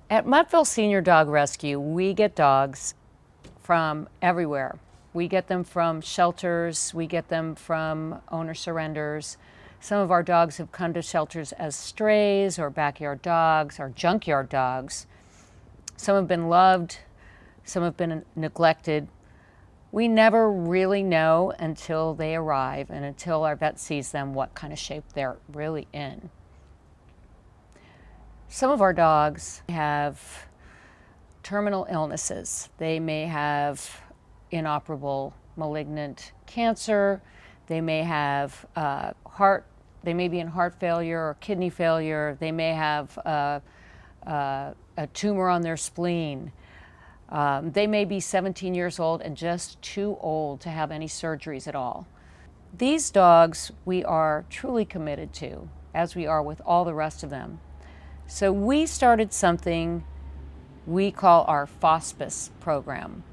At Muttville Senior Dog Rescue, we get dogs from everywhere. We get them from shelters, we get them from owner surrenders. Some of our dogs have come to shelters as strays or backyard dogs or junkyard dogs. Some have been loved, some have been neglected. We never really know until they arrive and until our vet sees them what kind of shape they're really in. Some of our dogs have terminal illnesses. They may have inoperable malignant cancer. They may have they may be in heart failure or kidney failure. They may have a tumor on their spleen. They may be 17 years old and just too old to have any surgeries at all. These dogs we are truly committed to, as we are with all the rest of them. So we started something we call our Fospice Program.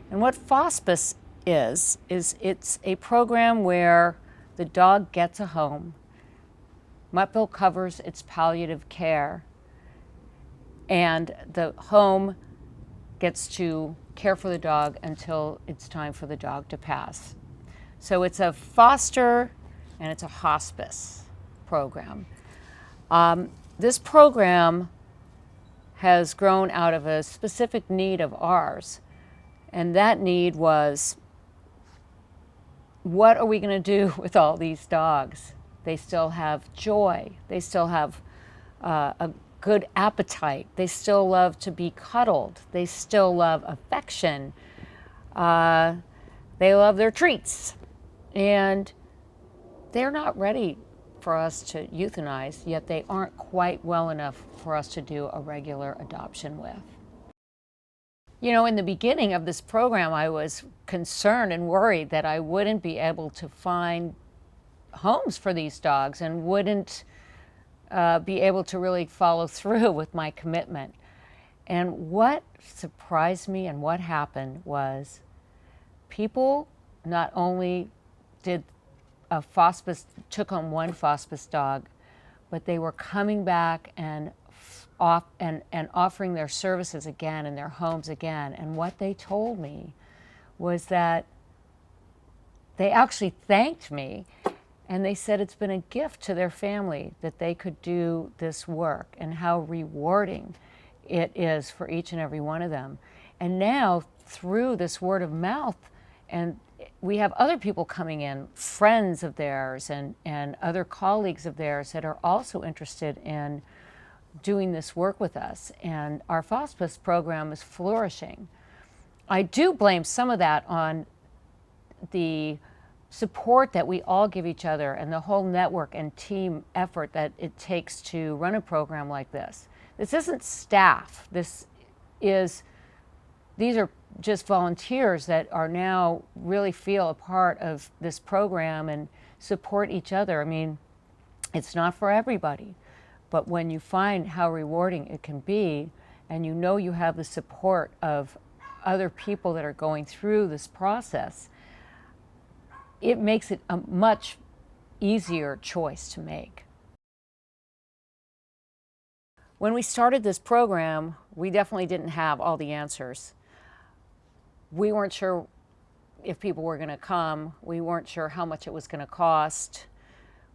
And what Fospice is it's a program where the dog gets a home. Muttville covers its palliative care, and the home gets to care for the dog until it's time for the dog to pass. So it's a foster and it's a hospice program. This program has grown out of a specific need of ours, and that need was, what are we going to do with all these dogs? They still have joy, they still have a good appetite, they still love to be cuddled, they still love affection, they love their treats, and they're not ready for us to euthanize, yet they aren't quite well enough for us to do a regular adoption with. You know, in the beginning of this program, I was concerned and worried that I wouldn't be able to find homes for these dogs and wouldn't be able to really follow through with my commitment. And what surprised me and what happened was people not only did took on one Fospice dog, but they were coming back and offering their services again in their homes again. And what they told me was that they actually thanked me, and they said it's been a gift to their family that they could do this work, and how rewarding it is for each and every one of them. And now, through this word of mouth, and we have other people coming in, friends of theirs and other colleagues of theirs that are also interested in doing this work with us. And our Fospice program is flourishing. I do blame some of that on the support that we all give each other and the whole network and team effort that it takes to run a program like this. This isn't staff. These are just volunteers that are now really feel a part of this program and support each other. I mean, it's not for everybody, but when you find how rewarding it can be, and you know you have the support of other people that are going through this process, it makes it a much easier choice to make. When we started this program, we definitely didn't have all the answers. We weren't sure if people were going to come. We weren't sure how much it was going to cost.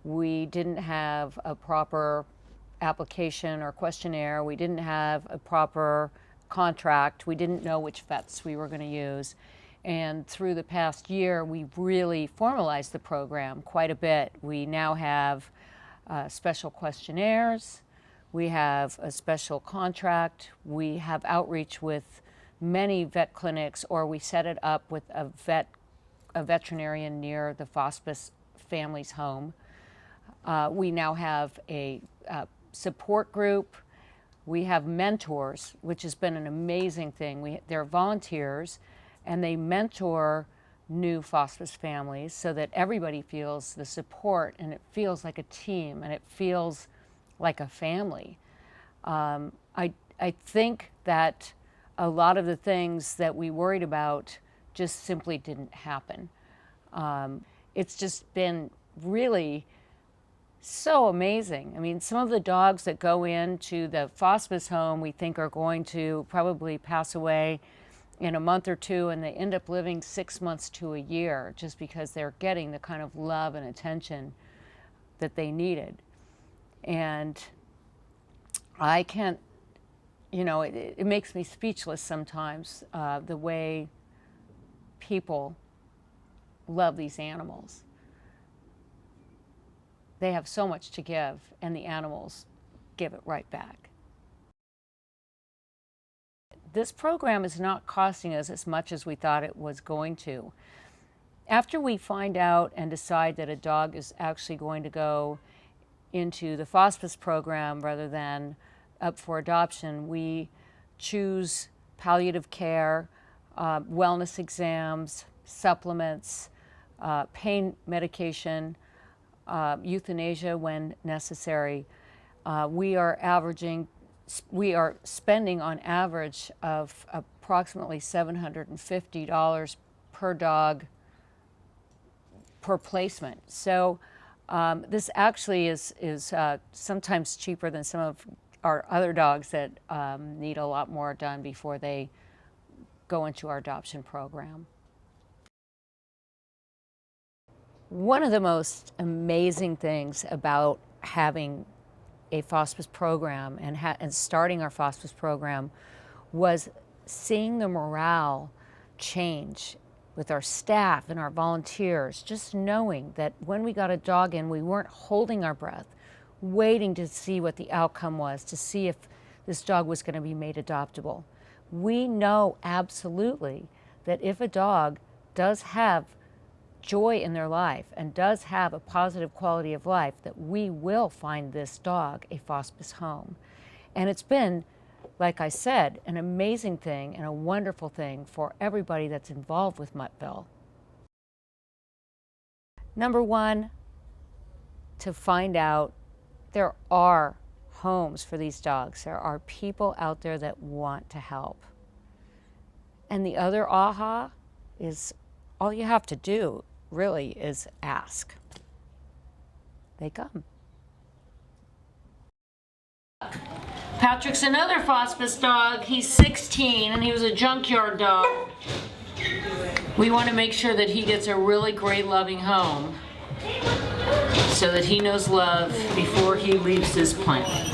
We didn't have a proper application or questionnaire. We didn't have a proper contract. We didn't know which vets we were going to use. And through the past year, we've really formalized the program quite a bit. We now have special questionnaires. We have a special contract. We have outreach with many vet clinics, or we set it up with a veterinarian near the Fospice family's home. We now have a support group. We have mentors, which has been an amazing thing. They're volunteers, and they mentor new Fospice families so that everybody feels the support, and it feels like a team, and it feels like a family. I think that a lot of the things that we worried about just simply didn't happen. It's just been really So amazing. I mean, some of the dogs that go into the hospice home we think are going to probably pass away in a month or two, and they end up living 6 months to a year just because they're getting the kind of love and attention that they needed. And I can't, you know, it makes me speechless sometimes, the way people love these animals. They have so much to give, and the animals give it right back. This program is not costing us as much as we thought it was going to. After we find out and decide that a dog is actually going to go into the Fospice program rather than up for adoption, we choose palliative care, wellness exams, supplements, pain medication, euthanasia when necessary. We are spending on average of approximately $750 per dog per placement. So this actually is sometimes cheaper than some of our other dogs that need a lot more done before they go into our adoption program. One of the most amazing things about having a Fospice program and starting our Fospice program was seeing the morale change with our staff and our volunteers, just knowing that when we got a dog in, we weren't holding our breath, waiting to see what the outcome was, to see if this dog was going to be made adoptable. We know absolutely that if a dog does have joy in their life and does have a positive quality of life, that we will find this dog a Fospice home. And it's been, like I said, an amazing thing and a wonderful thing for everybody that's involved with Muttville. Number one, to find out there are homes for these dogs. There are people out there that want to help. And the other aha is all you have to do really is ask. They come. Patrick's another Fospice dog. He's 16 and he was a junkyard dog. We want to make sure that he gets a really great loving home so that he knows love before he leaves this planet.